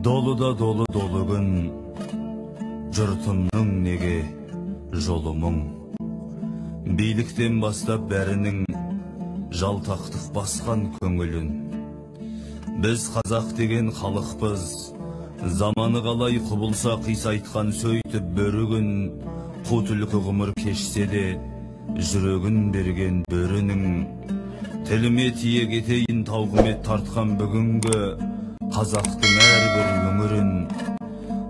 Doluda dolu dolu gün, jurtumның неге жолы мұң. Бийліктен бастап бәрінің жалтақтық басқан көңілін. Біз қазақ деген халықпыз, заманы қалай құбылса қисайтқан сөйтіп бөрігін, қу түлкі ғұмыр кешсе де жүрегін берген бөрінің. Тіліме тиек етейін тауқымет тартқан бүгінгі қазақтың әрбір өңірін.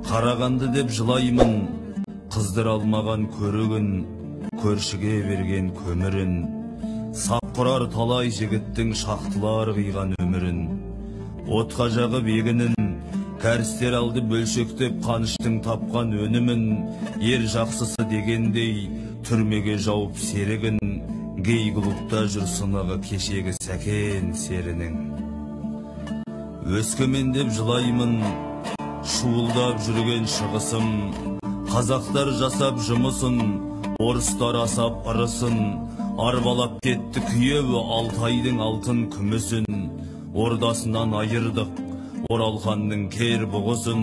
Қарағанды деп жылаймын, қыздыр алмаған көрігін, көршіге берген көмірін. Сап құрар талай жігіттің шақтылар қиған өмірін. Отқа жағып егінін, кәрістер алды бөлшектеп қаныштың тапқан өнімін. Ер жақсысы дегендей түрмеге жауып серігін, гей клубта жүр сынығы кешегі сәкен серінің. Өскемен деп жылаймын, шуылдап жүрген шығысым. Қазақтар жасап жұмысын, орыстар асап ырысын. Арбалап кетті күйеуі Алтайдың алтын күмісін. Ордасынан айырдық Оралханның кер бұғысын.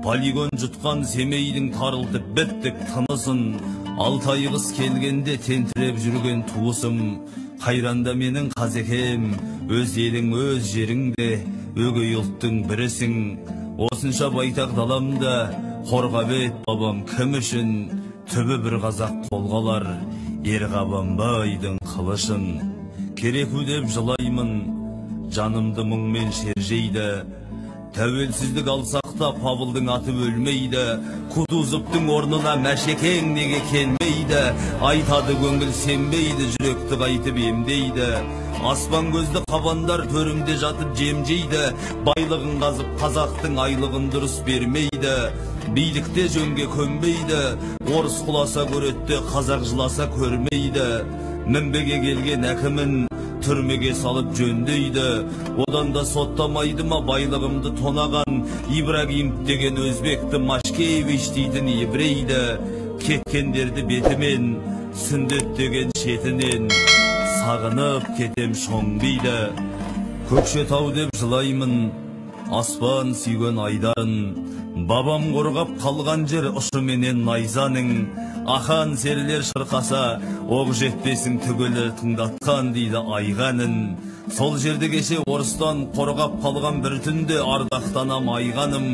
Полигон жұтқан Семейдің тарылтып біттік тынысын. Алтай қыз келгенде тентіреп жүрген туысым. Қайранда менің қазекем, өз елің өз жеріңде, өгей ұлттың бірісің. Осынша байтақ даламда қорғап ет бабам кім үшін? Түбі бір қазақ қолғалар Ерғабанбайдың қылышын. Кереку деп жылаймын, жанымды мұңмен шержейді. Тәуелсіздік алсақта Павылдың аты өлмейді. Кутузовтың орнына Мәшекең неге келмейді? Айтады көңіл сенбейді, жүректі қайтып емдейді. Аспан көзді қабандар төрімде жатып жемжейді. Байлығын қазып қазақтың айлығын дұрыс бермейді. Билікте жөнге көнбейді. Орыс құласа көретті, қазақ жыласа көрмейді. Мінбеге келген әкімін түрмеге салып жөндейді. Одан да соттамайды ма байлығымды тонаған? Ибрагим деген өзбекті Машкевич дейтін еврейді. Кеткендерді бетімен, сүндет деген шетінен, сағынып кетем шоңбейді. Көкшетау деп жылаймын, аспан сүйген айдарын. Бабам қорғап қалған жер ұшыменен найзаның. Ахан серілер шырқаса, оқ жетпесін түгілі тыңдатқан дейді айғанын. Сол жерді кеше орыстан қорғап қалған бір түнде ардақтанам айғаным.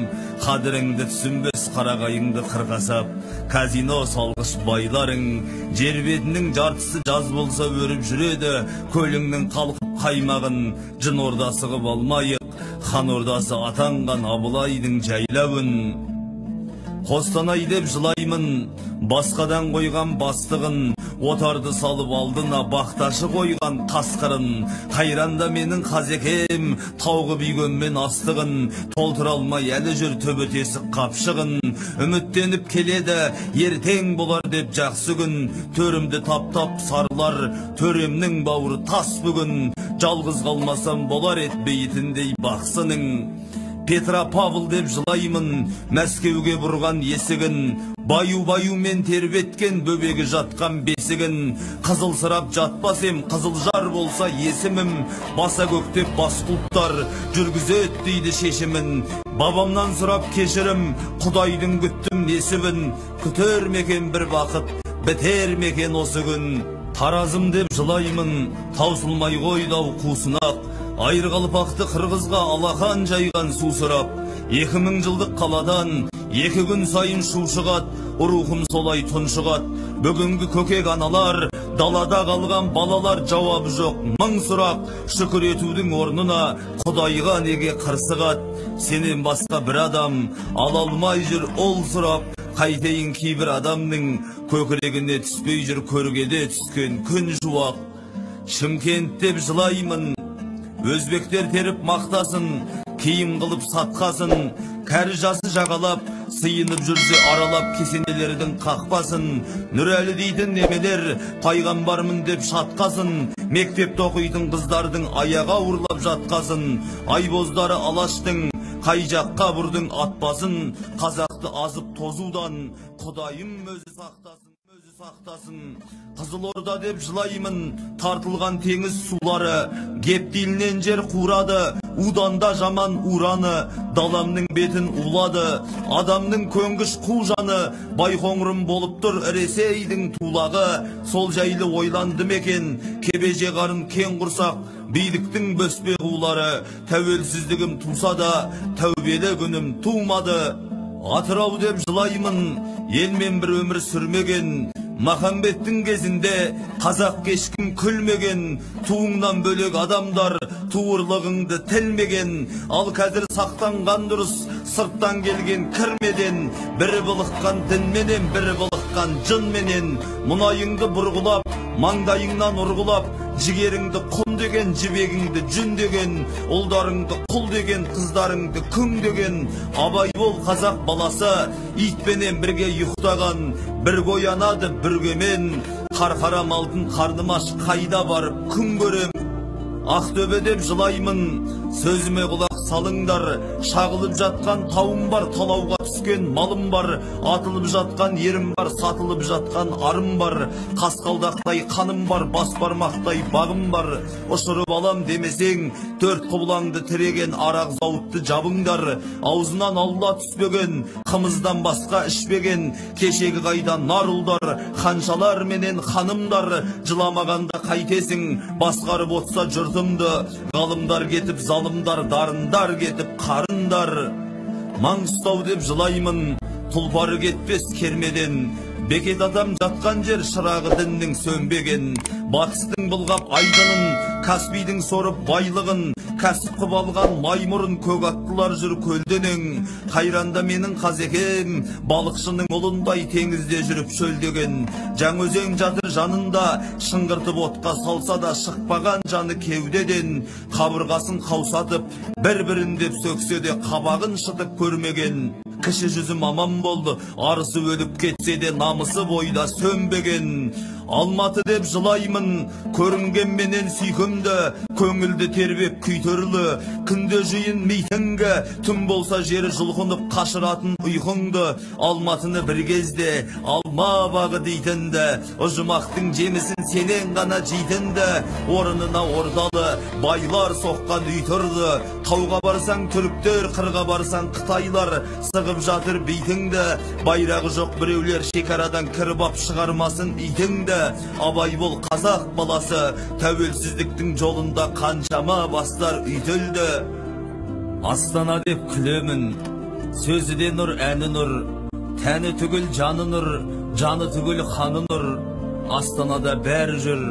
Қадіріңді түсінбес қарағайыңды қырғасап, казино салғыш байларың. Жер бетінің жартысы жаз болса өріп жүреді, көліңнің қалқып қаймағын жын ордасы қып алмайық. Хан ордасы атанған Абылайдың жайлауын. Қостанай деп жылаймын, басқадан қойған бастығын. Отарды салып алдына бақташы қойған қасқырын. Қайранда менің қазекем, тауғы бүйгенмен астығын. Толтыра алмай әлі жүр төбетесі қапшығын. Үміттеніп келеді, ертең болар деп жақсы күн. Төрімді таптап сарлар, төремнің бауыры тас бүгін. Жалғыз қалмасам болар ет бейтіндей бақсының. Петропавл деп жылаймын, Мәскеуге бұрған есігін. Баю-баю мен тербеткен бөбегі жатқан бесігін. Қызыл сырап жатпасем, қызыл жар болса есімім. Баса көктеп бас құлттар, жүргізет дейді шешімін. Бабамнан сұрап кешірім, Құдайдың күттім несібін. Күтер мекен бір бақыт, бітер мекен осы күн. Таразым деп жылаймын, таусылмай қойдау қусынақ. Айырғалпақты қырғызға алақан жайған су сұрап. 2000 жылдық қаладан 2 күн сайын шу шығат, рухым солай тұншығат. Бүгінгі көкек аналар, далада қалған балалар, жауабы жоқ мың сұрақ. Шүкір етудің орнына Құдайға неге қырсығат? Сенен басқа бір адам ала алмай жүр ол сұрап. Қайтейін кейбір адамның көкірегіне түспей жүр көргеде түскен күн жуақ. Шымкент деп жылаймын, өзбектер теріп мақтасын, киім қылып сатқасын. Кәрі жасы жағалап, сыйынып жүрсе аралап кесенелердің қақпасын. Нүрәлі дейтін немелер пайғамбармын деп шатқасын. Мектепте оқитын қыздардың аяға урлап жатқасын. Айбоздары алаштың қай жаққа бұрдың атпасын. Қазақты азып тозудан Құдайым өзі сақтасын. сақтасын. Қызылорда деп жылаймын, тартылған теңіз сулары, кептелінен жер қурады, уданда жаман ураны, даламның бетін улады, адамның көнгіш қу жаны, байқоңырым болып тұр Ресейдің тулағы, сол жайлы ойланды мекен, кебеже қарын кен құрсақ, биліктің бөспе қулары, тәуелсіздігім туса да, тәубелі күнім тумады. Атырау деп жылаймын, елмен бір өмір сүрмеген, Махамбеттің кезінде қазақ кешкім күлмеген, туыңнан бөлек адамдар туырлығыңды тілмеген, ал қазір сақтанған дұрыс, сырттан келген кірмеден, бірі былыққан дінменен, бірі былыққан жынменен, мұнайыңды бұрғылап, маңдайыңнан ұрғылап, жігеріңді құм деген, жібегіңді жүн деген, ұлдарыңды құл деген, қыздарыңды күң деген. Абай бол қазақ баласы, итпенен бірге ұйықтаған, бір оянады бүргемен, қарқара малдың қарным аш, қайда барып күн көрем. Ақтөбе деп жылаймын, сөзіме құлақ салыңдар, шағылып жатқан тауым бар, талауға түскен малым бар, атылып жатқан ерім бар, сатылып жатқан арым бар, қасқалдақтай қаным бар, бас бармақтай бағым бар. Ұшырып алам демесең, төрт құбылаңды тіреген арақ зауытты жабыңдар, аузынан алла түспеген, қымыздан басқа ішпеген, кешегі қайда нарылдар, ханшалар менен ханымдар, жыламағанда қайтесің, басқарып отса жұрты. Ғалымдар кетіп залымдар, дарындар кетіп қарындар. Маңғыстау деп жылаймын, тұлпары кетпес кермеден, бекет атам жатқан жер шырағы діннің сөнбеген. Батыстың бұлғап айдынын, Каспийдің сорып байлығын, кәсіп қып алған маймұрын көк аттылар жүр көлденең. Қайранда менің қазекем, балықшының ұлындай теңізде жүріп шөлдеген. Жаңөзен жатыр жанында, шыңғыртып отқа салса да шықпаған жаны кеудеден. Қабырғасын қаусатып, бір-бірін деп сөксе де қабағын шытып көрмеген. Кіші жүзім аман болды, арысы өліп кетсе де намысы бойда сөнбеген. Алматы деп жылаймын, көрінгенменен сүйкімді, көңілді тербеп күйтерілі, күнде жиын митінгі, түн болса жері жұлқынып қашыратын ұйқыңды. Алматыны бір кезде алма бағы дейтінді, ұжымақтың жемісін сенен ғана жейтінді, орынына ордалы байлар соққан үй тұрды. Тауға барсаң түріктер, қырға барсаң қытайлар сығып жатыр бейтіңді, байрағы жоқ біреулер шекарадан кіріп ап шығармасын итіңді. Абай бол қазақ баласы, тәуелсіздіктің жолында қаншама бастар үйтілді. Астана деп күлемін, сөзі де нұр, әні нұр, тәні түгіл жаны нұр, жаны түгіл қаны нұр. Астанада бәрі жүр,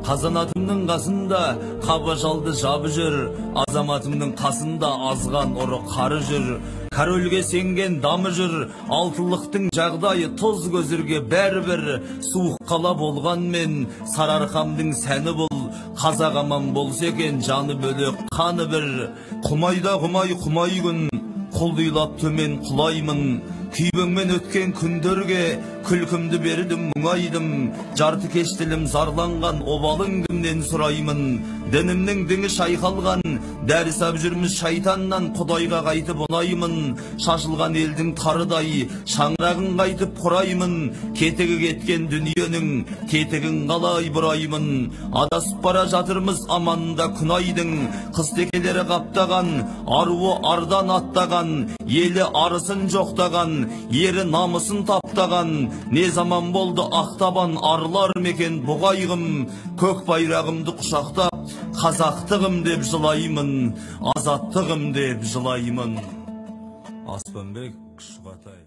қазанатымның қасында қабажалды жабы жүр, азаматымның қасында азған ұры қары жүр. Корольге сенген дамы жүр, алтылықтың жағдайы тоз көзірге бәрібір. Суық қала болғанмен сарарқамдың сәні бұл, қазақ аман болса екен жаны бөлек қаны бір. Құмайда құмай құмай күн, құлдилап төмен құлаймын, күйбеңмен өткен күндерге күлкімді бердім, мұңайдым. Жарты кештілім зарланған, обалың кімнен сұраймын. Дінімнің діңі шайқалған, дәріс ап жүрміз шайтаннан, құдайға қайтып ұнаймын. Шашылған елдің тарыдай, шаңырағын қайтып құраймын. Кетігі кеткен дүниенің, кетігін қалай бұраймын. Адасып бара жатырмыз аманда күнайдың, қыстекелері қаптаған, аруы ардан аттаған, елі арысын жоқтаған, ері намысын таптаған. Не заман болды ақтабан, арылар мекен бұғайғым. Көк байрағымды құшақтап, қазақтығым деп жылаймын, азаттығым деп жылаймын. Аспанбек Шұғатай.